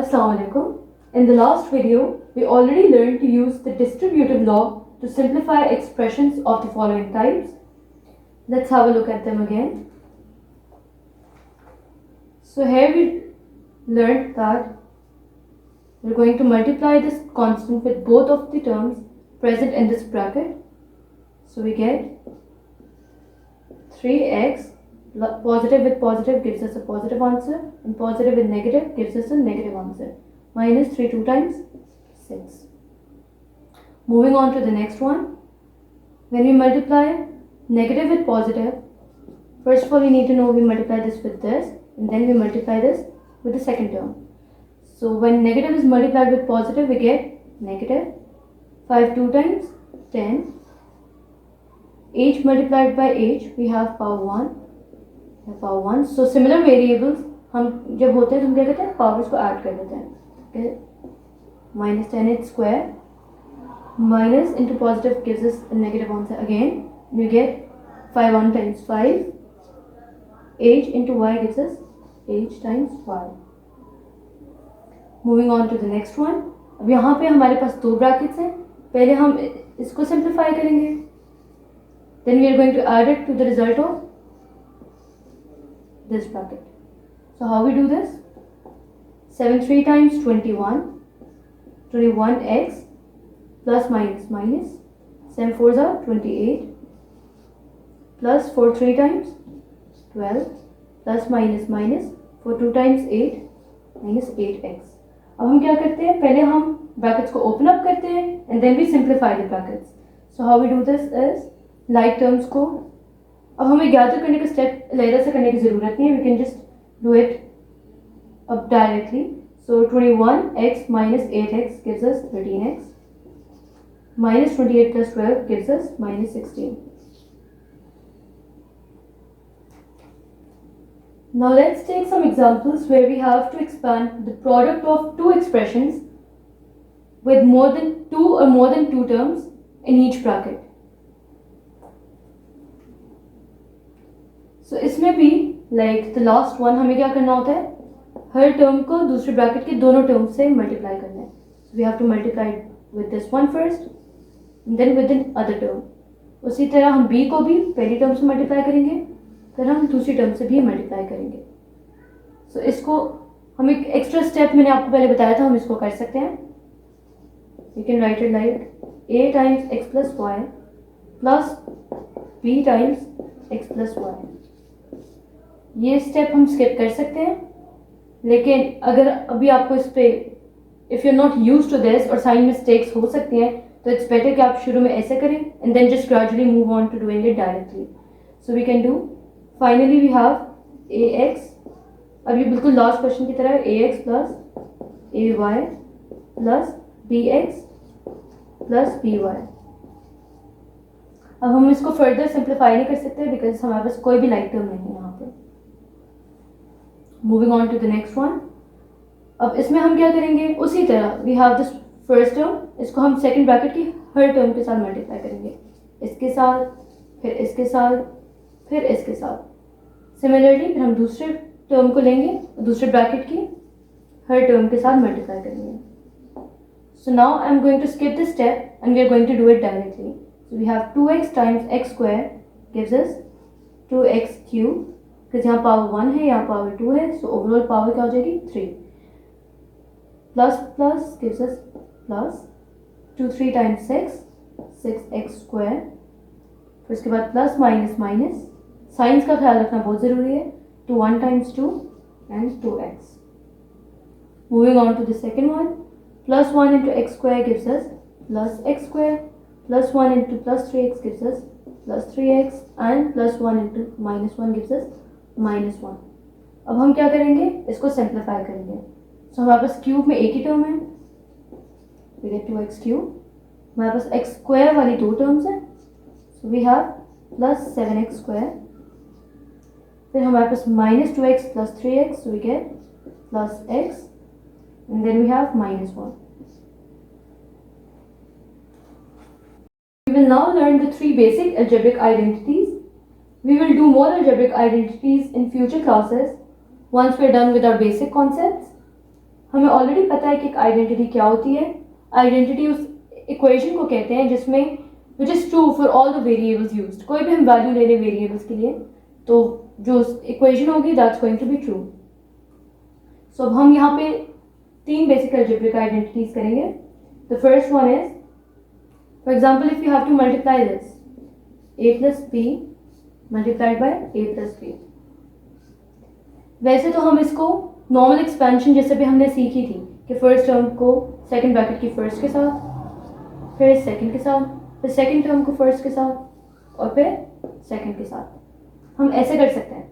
Assalamu alaikum. In the last video, we already learned to use the distributive law to simplify expressions of the following types. Let's have a look at them again. So here we learned that we're going to multiply this constant with both of the terms present in this bracket. So we get 3x positive with positive gives us a positive answer, and positive with negative gives us a negative answer. Minus 3 2 times 6. Moving on to the next one. When we multiply negative with positive, first of all we need to know we multiply this with this, and then we multiply this with the second term. So when negative is multiplied with positive, we get negative 5 2 times 10. H multiplied by h, we have power 1. Power 1. So similar variables हम जब होते हैं तो हम क्या करते हैं, powers को ऐड कर देते हैं. Minus 10h square minus into positive gives us a negative answer. Again we get 5 1 times 5. h into y gives us h times y. Moving on to the next one. अब यहाँ पे हमारे पास दो brackets हैं. पहले हम इसको सिंप्लीफाई करेंगे, then we are going to add it to the result of this bracket. So how we do this? 7 3 times 21, 21x plus minus minus 7 4s are 28 plus 4 3 times 12 plus minus minus 4 2 times 8 minus 8x. अब हम क्या करते हैं, पहले हम brackets को open up करते हैं and then we simplify the brackets. So how we do this is like terms को अब हमें गैदर करने का स्टेप अलग से करने की ज़रूरत नहीं है. We can just do it अब directly. So 21x minus 8x gives us 13x. Minus 28 plus 12 gives us minus 16. Now let's take some examples where we have to expand the product of two expressions with more than two terms in each bracket. सो इसमें भी like the last one हमें क्या करना होता है, हर term को दूसरे bracket के दोनों टर्म से मल्टीप्लाई करना है. We have to multiply with this one first then with in other term. उसी तरह हम b को भी पहली टर्म से मल्टीप्लाई करेंगे, फिर हम दूसरी टर्म से भी मल्टीप्लाई करेंगे. सो इसको हम एक एक्स्ट्रा स्टेप मैंने आपको पहले बताया था, हम इसको कर सकते हैं. We can write it like a times x plus y plus b times x plus y. ये स्टेप हम स्किप कर सकते हैं, लेकिन अगर अभी आपको इस पे if you are not use to this और साइन मिस्टेक्स हो सकती हैं, तो इट्स बेटर कि आप शुरू में ऐसे करें and then just gradually move on to doing it directly. So we can do finally we have ax. अब ये बिल्कुल लास्ट क्वेश्चन की तरह है, ax plus ay plus bx plus by. अब हम इसको फर्दर सिंप्लीफाई नहीं कर सकते बिकॉज हमारे पास कोई भी लाइक टर्म नहीं है यहाँ पे. Moving on to the next one. अब इसमें हम क्या करेंगे, उसी तरह we have this first term, इसको हम सेकंड ब्रैकेट की हर टर्म के साथ मल्टीप्लाई करेंगे, इसके साथ फिर इसके साथ फिर इसके साथ. सिमिलरली फिर हम दूसरे टर्म को लेंगे, दूसरे ब्रैकेट की हर टर्म के साथ मल्टीप्लाई करेंगे. So now I am going to skip this step and we are going to do it directly. So we have 2x times x square gives us 2x cube. because यहाँ power 1 है, यहाँ power 2 है, so overall power क्या हो जाएगी 3. Plus plus gives us plus 2 3 times 6x square. फिर उसके बाद प्लस माइनस माइनस, साइंस का ख्याल रखना बहुत ज़रूरी है. 2 1 times 2 and 2x. Moving on to the second one. Plus 1 into x square gives us plus x square. Plus 1 into plus 3x gives us plus 3x and plus 1 into minus 1 gives us minus 1. अब हम क्या करेंगे, इसको simplify करेंगे. सो हमारे पास cube में एक ही टर्म है, वी गेट 2x क्यूब. हमारे पास x स्क्वायर वाली दो टर्म्स हैं, so we have plus 7x square. फिर हमारे पास minus 2x plus 3x, so we get plus x and then we have minus 1. We will now learn the three basic algebraic identities. We will do more algebraic identities in future classes once we are done with our basic concepts. हमें already पता है कि एक identity क्या होती है। Identity उस equation को कहते हैं जिसमें which is true for all the variables used. कोई भी हम वैल्यू ले लें वेरिएबल्स के लिए तो जो इक्वेशन होगी that's going to be true. So अब हम यहाँ पे 3 बेसिक अलजेब्रिक आइडेंटिटीज करेंगे। The first one is, for example, if you have to multiply this a plus b multiplied by a plus b। वैसे तो हम इसको नॉर्मल एक्सपेंशन जैसे भी हमने सीखी थी कि फर्स्ट टर्म को सेकंड ब्रैकेट की फर्स्ट के साथ, फिर सेकंड के साथ, फिर सेकंड टर्म को फर्स्ट के साथ और फिर सेकंड के साथ हम ऐसे कर सकते हैं।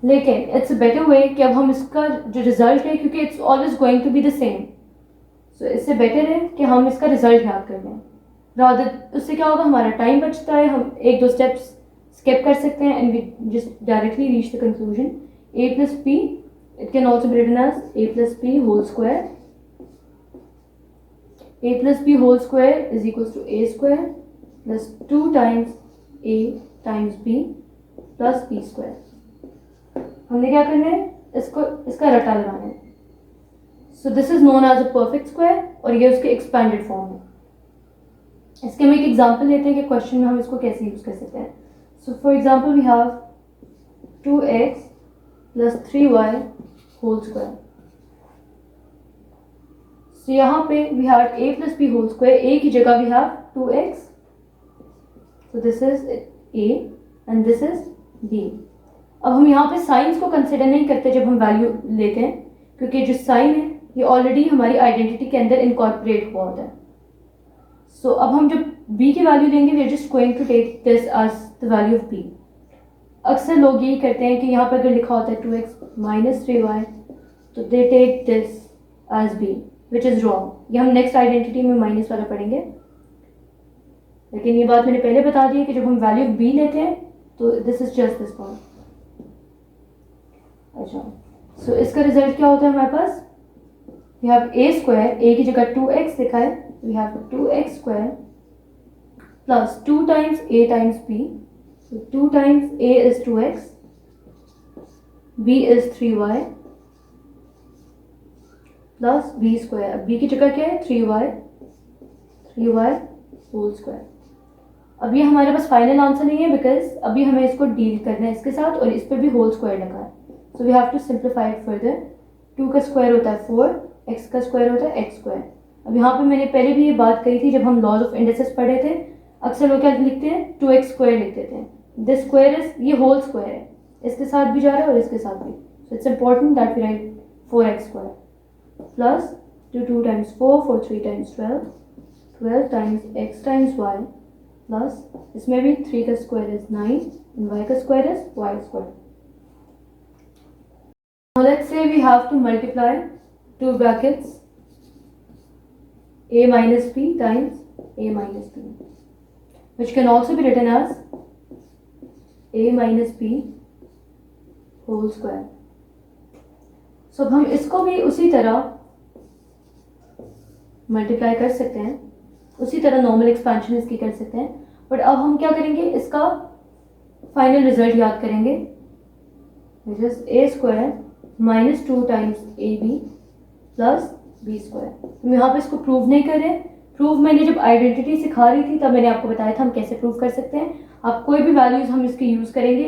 लेकिन इट्स अ बेटर वे कि अब हम इसका जो रिजल्ट है, क्योंकि it's always going to be the same, so इससे बेटर है कि हम इसका रिजल्ट याद कर लें। रादर उससे क्या होगा, हमारा टाइम बचता है, हम 1-2 स्टेप्स स्किप कर सकते हैं and we just directly reach the conclusion. a plus b, it can also be written as a plus b whole square। a plus b whole square is equals to a square plus 2 times a times b plus b square। हमने क्या करना है, इसका रटा लगाना है। So this is known as a perfect square और ये उसके एक्सपेंडेड फॉर्म है। इसके हम एक एग्जांपल लेते हैं कि क्वेश्चन में हम इसको कैसे यूज कर सकते हैं। So for example we have 2x plus 3y whole square। So यहाँ पे we have a plus b whole square, a की जगह we have 2x, so this is a and this is b। अब हम यहाँ पे साइंस को consider नहीं करते जब हम वैल्यू लेते हैं, क्योंकि जो साइन है ये ऑलरेडी हमारी आइडेंटिटी के अंदर इनकॉर्पोरेट हुआ होता है। सो अब हम जब b की वैल्यू लेंगे we are just going to take this as the value of b। अक्सर लोग यही करते हैं कि यहाँ पर अगर लिखा होता है 2x minus 3y तो they take this as b, which is wrong. ये हम नेक्स्ट आइडेंटिटी में माइनस वाला पढ़ेंगे, लेकिन ये बात मैंने पहले बता दी है कि जब हम वैल्यू b लेते हैं तो this is just this point. अच्छा, सो इसका रिजल्ट क्या होता है हमारे पास, we have a square, a की जगह 2x लिखा है, we have 2x square plus 2 times a times b। So 2 times a is 2x, b is 3y plus b square। अब b की जगह क्या है 3y whole square। अब ये हमारे पास फाइनल आंसर नहीं है बिकॉज अभी हमें इसको डील करना है इसके साथ और इस पर भी होल स्क्वायर लगा है। So we have to simplify it further. 2 का स्क्वायर होता है 4, x का स्क्वायर होता है x स्क्वायर। अब यहाँ पे मैंने पहले भी ये बात कही थी जब हम लॉज ऑफ इंडिसेस पढ़े थे, अक्सर लोग क्या लिखते हैं 2x स्क्वायर लिख देते हैं। दिस स्क्वायर इज, ये होल स्क्वायर है, इसके साथ भी जा रहा है और इसके साथ भी। So it's important that we write 4x square plus 2 times 4, 4 3 times 12, 12 times x times y plus इसमें भी 3 का स्क्वायर इज 9 एंड y का square is y square. Now let's say we have to multiply 2 brackets a minus b times a minus b, which can also be written as a minus b whole square। So अब हम इसको भी उसी तरह multiply कर सकते हैं, उसी तरह नॉर्मल एक्सपेंशन इसकी कर सकते हैं, बट अब हम क्या करेंगे, इसका फाइनल रिजल्ट याद करेंगे, which is a square minus 2 times ab plus b square। हम यहाँ पे इसको प्रूव नहीं कर रहे। प्रूव मैंने जब आइडेंटिटी सिखा रही थी तब मैंने आपको बताया था हम कैसे प्रूव कर सकते हैं। आप कोई भी वैल्यूज हम इसके यूज़ करेंगे,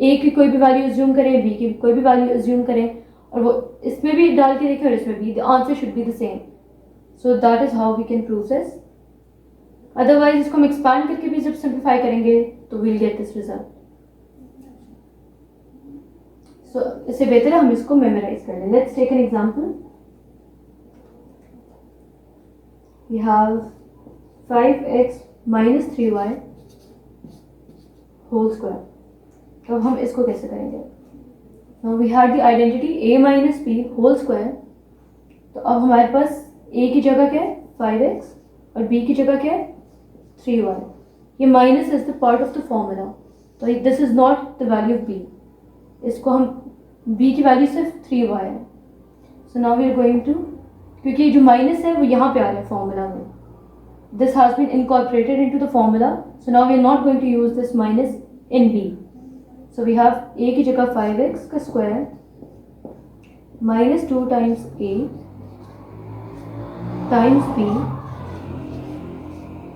a की कोई भी वैल्यू एज्यूम करें, b की कोई भी वैल्यू एज्यूम करें और वो इसमें भी डाल के देखें और इसमें भी, the answer should be the same. So that is how we can prove this. Otherwise इसको हम एक्सपैंड करके भी जब सिंप्लीफाई करेंगे तो we'll get this result. So इससे बेहतर है हम इसको मेमोराइज कर लें। Let's take an example. We have 5x minus 3y whole square। तो अब हम इसको कैसे करेंगे? Now we had the identity a minus b whole square। तो अब हमारे पास a की जगह क्या है 5x और b की जगह क्या है 3y। ये minus is the part of the formula, तो this is not the value of b। इसको हम b की वैल्यू सिर्फ 3y है। So now we are going to, क्योंकि जो माइनस है वो यहाँ पे आ रहा है फॉर्मूला में, this has been incorporated into the formula, so now we are not going to use this minus in b। So we have a की जगह 5x का square minus 2 times a times b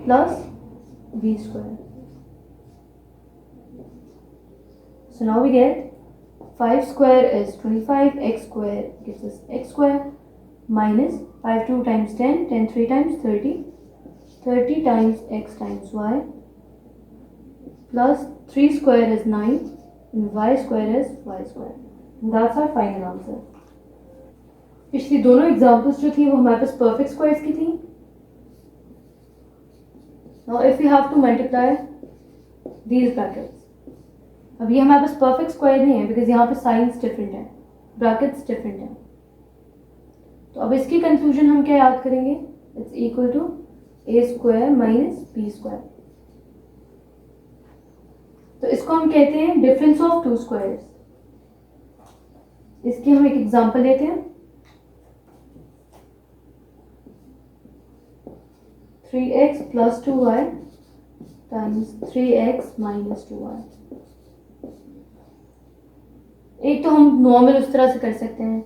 plus b square. So now we get 5 square is 25, x square gives us x square minus 5 2 times 10, 10 3 times 30, 30 times x times y plus 3 square is 9 and y square is y square. And that's our final answer. पिछली दोनों examples जो थी वो हमारे पास perfect squares की थी. Now if we have to multiply these brackets, अब ये हमारे पास परफेक्ट स्क्वायर नहीं है बिकॉज यहाँ पे साइंस डिफरेंट है, ब्रैकेट्स डिफरेंट है. तो अब इसकी कंक्लूजन हम क्या याद करेंगे? It's equal to a square minus b square. तो इसको हम कहते हैं डिफरेंस ऑफ टू स्क्वायर्स. इसकी हम एक एग्जांपल लेते हैं. 3x plus 2y times 3x minus 2y. एक तो हम नॉर्मल उस तरह से कर सकते हैं,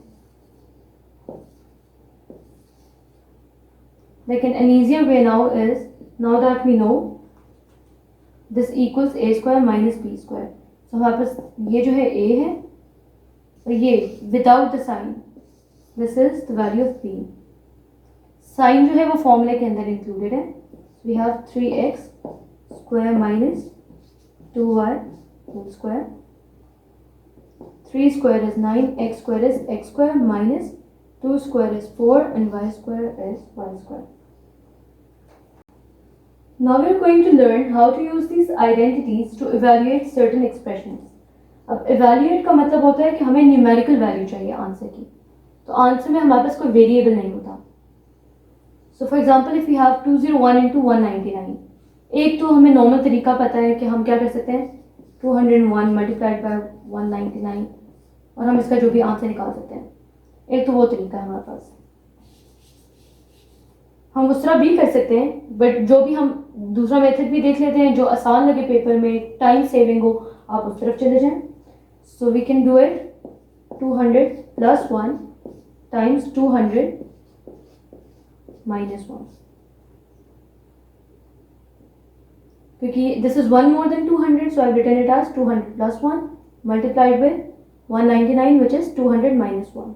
लेकिन an easier way now is, now that we know this equals a square minus b square. So हमारे पास ये जो है a है और ये without the sign, this is the value of b. Sign जो है वो फॉर्मूले के अंदर इंक्लूडेड है. We have 3x square minus 2y whole square. 3 square is 9, x square is x square minus 2 square is 4 and y square is y square. Now we are going to learn how to use these identities to evaluate certain expressions. अब evaluate का मतलब होता है कि हमें numerical value चाहिए answer की. तो आंसर में हमारे पास कोई वेरिएबल नहीं होता. So for example, if we have 201 into 199, एक तो हमें नॉर्मल तरीका पता है कि हम क्या कर सकते हैं, 201 मल्टीप्लाइड बाय 199 और हम इसका जो भी आंसर निकाल सकते हैं. एक तो वो तरीका है हमारे पास. हम उस तरह भी कर सकते हैं, बट जो भी हम दूसरा मेथड भी देख लेते हैं जो आसान लगे पेपर में, टाइम सेविंग हो, आप उस तरफ चले जाएं. So we can do it 200 plus 1 times 200 minus 1, क्योंकि this is 1 more than 200, so I've written it as 200 plus 1 multiplied with 199 which is 200 minus 1.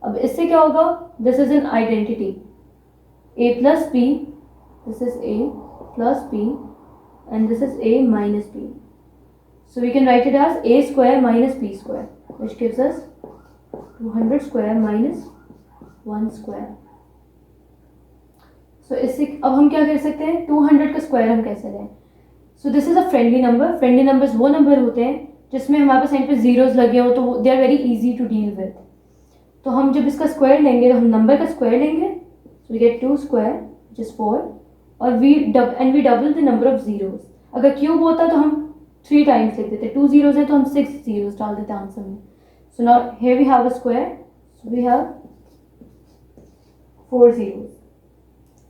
अब इससे क्या होगा? This is an identity, a plus b, this is a plus b and this is a minus b. So we can write it as a square minus b square, which gives us 200 square minus 1 square. सो इससे अब हम क्या कर सकते हैं, 200 का square हम कैसे लें? सो this is a friendly number. Friendly numbers वो नंबर होते हैं जिसमें हमारे पास यहाँ पे जीरोस लगे हो, तो they are very easy to deal with. तो हम जब इसका स्क्वायर लेंगे तो हम नंबर का स्क्वायर लेंगे, so we get 2 square which is 4 और we double the number of zeros. अगर क्यूब होता तो हम 3 टाइम्स लिख देते. 2 जीरोस है तो हम 6 जीरोस डाल देते आंसर में. So now here we have a square, so we have 4 zeros.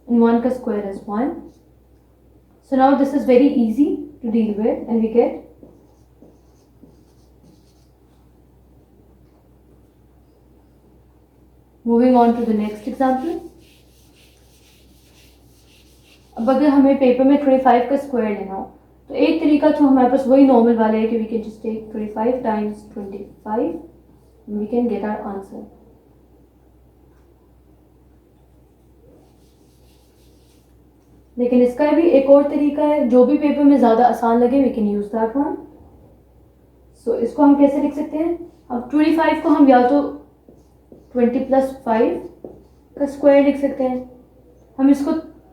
And 1 का square is 1. So now this is very easy to deal with and we get moving on to the next example. अब अगर हमें paper में 25 का square लेना हो तो एक तरीका तो हमारे पास वही नॉर्मल वाला है कि we can just take 25 times 25 and we can get our answer. लेकिन इसका भी एक और तरीका है जो भी पेपर में ज़्यादा आसान लगे, we can use that one. So इसको हम कैसे लिख सकते हैं? अब 25 को हम या तो 20 प्लस 5 का स्क्वायर लिख सकते हैं, हम इसको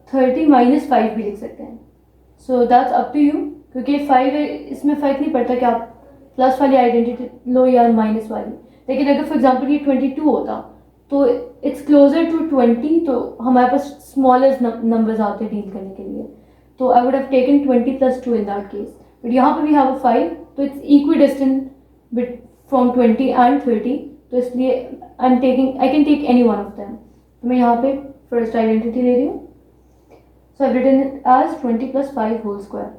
30 माइनस 5 भी लिख सकते हैं. So that's up to you, क्योंकि 5 इसमें फ़र्क नहीं पड़ता कि आप प्लस वाली आइडेंटिटी लो या माइनस वाली. लेकिन अगर फॉर एग्जांपल ये 22 होता तो इट्स क्लोजर टू 20, तो हमारे पास स्मॉलेस्ट नंबर्स आते हैं डील करने के लिए. तो I would have taken 20 plus 2 in that case. But यहाँ पे वी हैव अ 5, तो it's equidistant bit from 20 and 30. तो इसलिए I can take any one of them. तो मैं यहाँ पे फर्स्ट आइडेंटिटी ले रही हूँ. So I written it as 20 plus 5 whole square.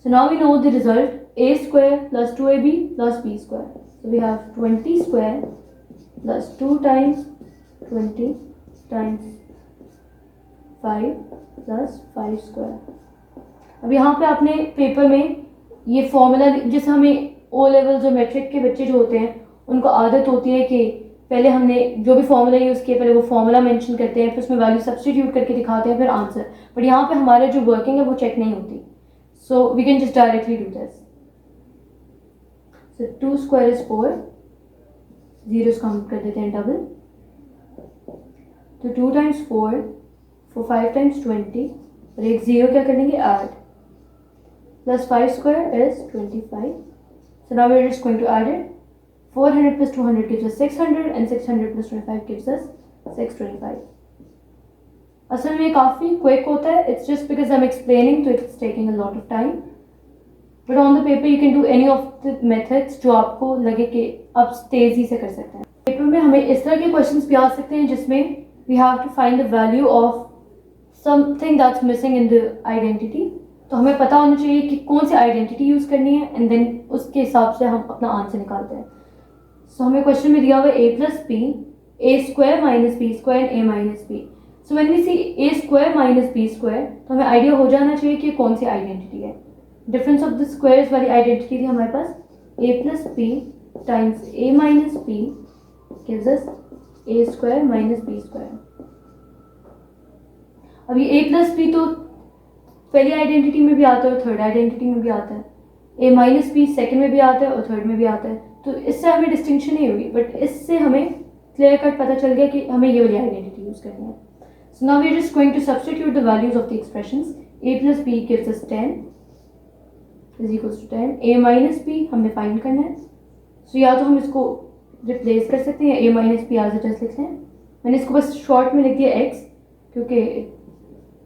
So now we know the result, a square plus 2ab plus b square. So we have 20 square plus 2 times 20 times 5 plus 5 square. अब यहाँ पे आपने paper में ये formula, जैसे हमें O level जो matric के बच्चे जो होते हैं उनको आदत होती है कि पहले हमने जो भी फॉर्मूला यूज़ किया पहले वो फॉर्मूला मेंशन करते हैं, फिर उसमें वैल्यू सब्सटीट्यूट करके दिखाते हैं, फिर आंसर। बट यहाँ पे हमारे जो वर्किंग है वो चेक नहीं होती, so we can just directly do this. So 2 square is 4, zeros count कर देते हैं डबल, तो 2 टाइम्स 4 5 टाइम्स 20 और एक जीरो क्या कर लेंगे add, plus 5 square is 25। So now we're just going to add it. 400 plus 200 gives us 600 and 600 plus 25 gives us 625. असल में काफ़ी क्विक होता है, it's just because I'm explaining so it's taking a lot of time. But on the paper you can do any of the methods जो आपको लगे कि आप तेज़ी से कर सकते हैं। पेपर में हमें इस तरह के क्वेश्चंस भी आ सकते हैं जिसमें we have to find the value of something that's missing in the identity. तो हमें पता होना चाहिए कि कौन सी आइडेंटिटी यूज़ करनी है एंड देन उसके हिसाब से हम अपना आंसर निकालते हैं। सो हमें क्वेश्चन में दिया हुआ है a plus b, a square minus b square and a minus b. So when we see a square minus b square तो हमें आइडिया हो जाना चाहिए कि कौन सी आइडेंटिटी है। डिफरेंस ऑफ द स्क्वायर्स वाली आइडेंटिटी थी हमारे पास a plus b times a minus b gives us a square minus b square. अब ये a प्लस बी तो पहली आइडेंटिटी में भी आता है और थर्ड आइडेंटिटी में भी आता है, ए माइनस बी सेकेंड में भी आता है और थर्ड में भी आता है, तो इससे हमें डिस्टिंक्शन नहीं हुई, बट इससे हमें क्लियर कट पता चल गया कि हमें ये वाली आइडेंटिटी यूज़ करनी है। So now we are just going to substitute the values of the expressions. A plus b gives us 10 is equals to 10, a minus b हमने फाइंड करना है। सो या तो हम इसको रिप्लेस कर सकते हैं, A minus B as it is लिख लें। मैंने इसको बस शॉर्ट में लिख दिया एक्स क्योंकि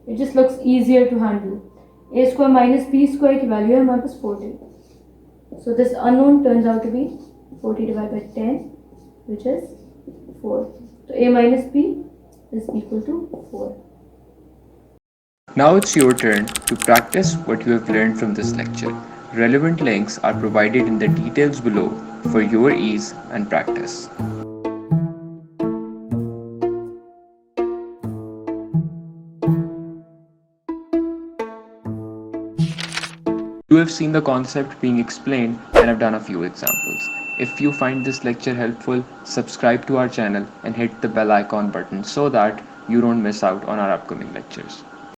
it just looks easier to handle. A square minus b square की वैल्यू है हमारे पास 40. So this unknown turns out to be 40 divided by 10 which is 4. So a minus b is equal to 4. Now it's your turn to practice what you have learned from this lecture. Relevant links are provided in the details below for your ease and practice. You have seen the concept being explained and I've done a few examples. If you find this lecture helpful, subscribe to our channel and hit the bell icon button so that you don't miss out on our upcoming lectures.